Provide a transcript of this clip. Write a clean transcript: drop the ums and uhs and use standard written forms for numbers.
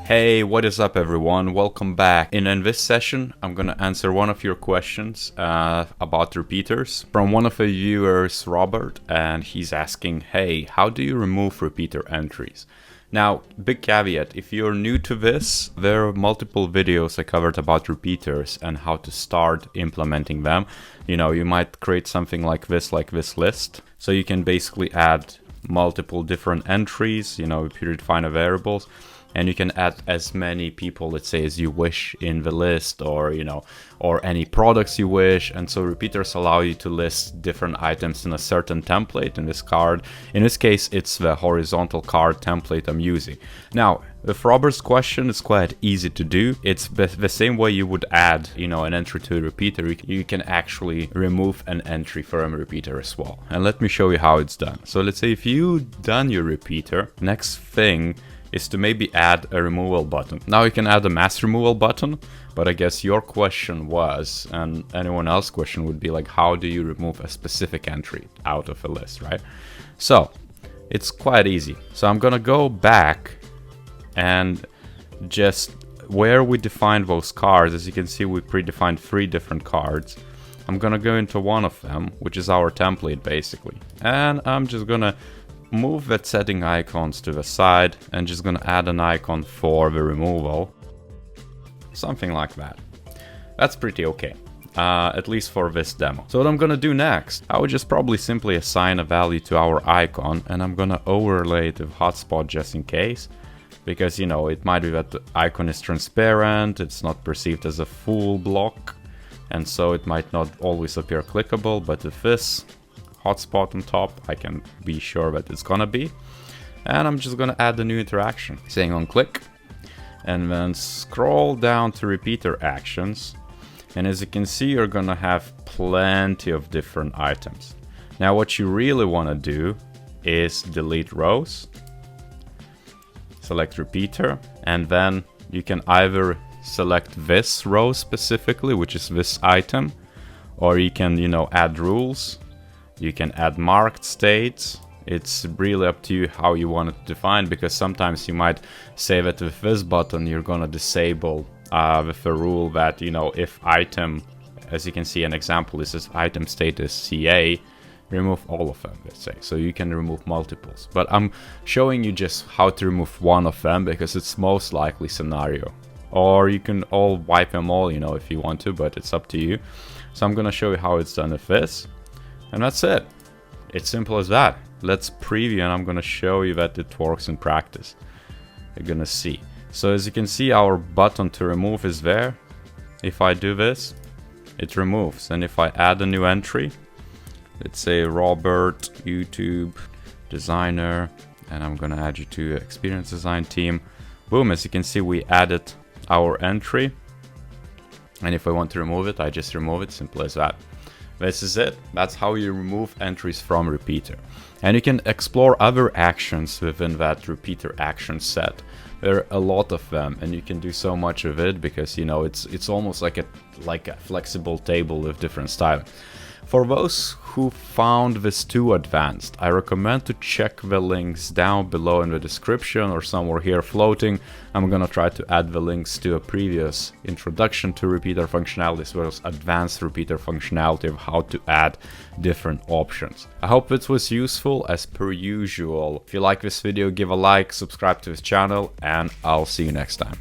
Hey, what is up everyone? Welcome back. In this session, I'm gonna answer one of your questions about repeaters from one of the viewers, Robert, and he's asking, hey, how do you remove repeater entries? Now, big caveat, if you're new to this, there are multiple videos I covered about repeaters and how to start implementing them. You know, you might create something like this list. So you can basically add multiple different entries, you know, predefined variables. And you can add as many people, let's say, as you wish in the list, or, you know, or any products you wish. And so repeaters allow you to list different items in a certain template in this card. In this case, it's the horizontal card template I'm using. Now, with Robert's question, it's quite easy to do. It's the same way you would add, you know, an entry to a repeater. You can actually remove an entry from a repeater as well. And let me show you how it's done. So let's say if you've done your repeater, next thing is to maybe add a removal button. Now you can add a mass removal button, but I guess your question was, and anyone else's question would be like, how do you remove a specific entry out of a list, right? So it's quite easy. So I'm gonna go back and just where we defined those cards, as you can see, we predefined 3 different cards. I'm gonna go into one of them, which is our template basically. And I'm just gonna move that setting icons to the side and just gonna add an icon for the removal. Something like that. That's pretty okay, at least for this demo. So what I'm gonna do next, I would just probably simply assign a value to our icon, and I'm gonna overlay it with hotspot just in case, because, you know, it might be that the icon is transparent, it's not perceived as a full block, and so it might not always appear clickable, but with this hotspot on top, I can be sure that it's gonna be. And I'm just gonna add a new interaction, saying on click, and then scroll down to repeater actions. And as you can see, you're gonna have plenty of different items. Now what you really wanna do is delete rows, select repeater, and then you can either select this row specifically, which is this item, or you can, you know, add rules. You can add marked states. It's really up to you how you want it to define, because sometimes you might say that with this button you're gonna disable with a rule that, you know, if item, as you can see an example, this is item state is CA, remove all of them, let's say. So you can remove multiples. But I'm showing you just how to remove one of them because it's most likely scenario. Or you can all wipe them all, you know, if you want to, but it's up to you. So I'm gonna show you how it's done with this. And that's it. It's simple as that. Let's preview, and I'm gonna show you that it works in practice. You're gonna see. So as you can see, our button to remove is there. If I do this, it removes. And if I add a new entry, let's say Robert, YouTube, designer, and I'm gonna add you to experience design team. Boom, as you can see, we added our entry. And if I want to remove it, I just remove it, simple as that. This is it. That's how you remove entries from repeater. And you can explore other actions within that repeater action set. There are a lot of them, and you can do so much of it because, you know, it's almost like a flexible table with different styling. For those who found this too advanced, I recommend to check the links down below in the description or somewhere here floating. I'm gonna try to add the links to a previous introduction to repeater functionality, as well as advanced repeater functionality of how to add different options. I hope it was useful as per usual. If you like this video, give a like, subscribe to this channel, and I'll see you next time.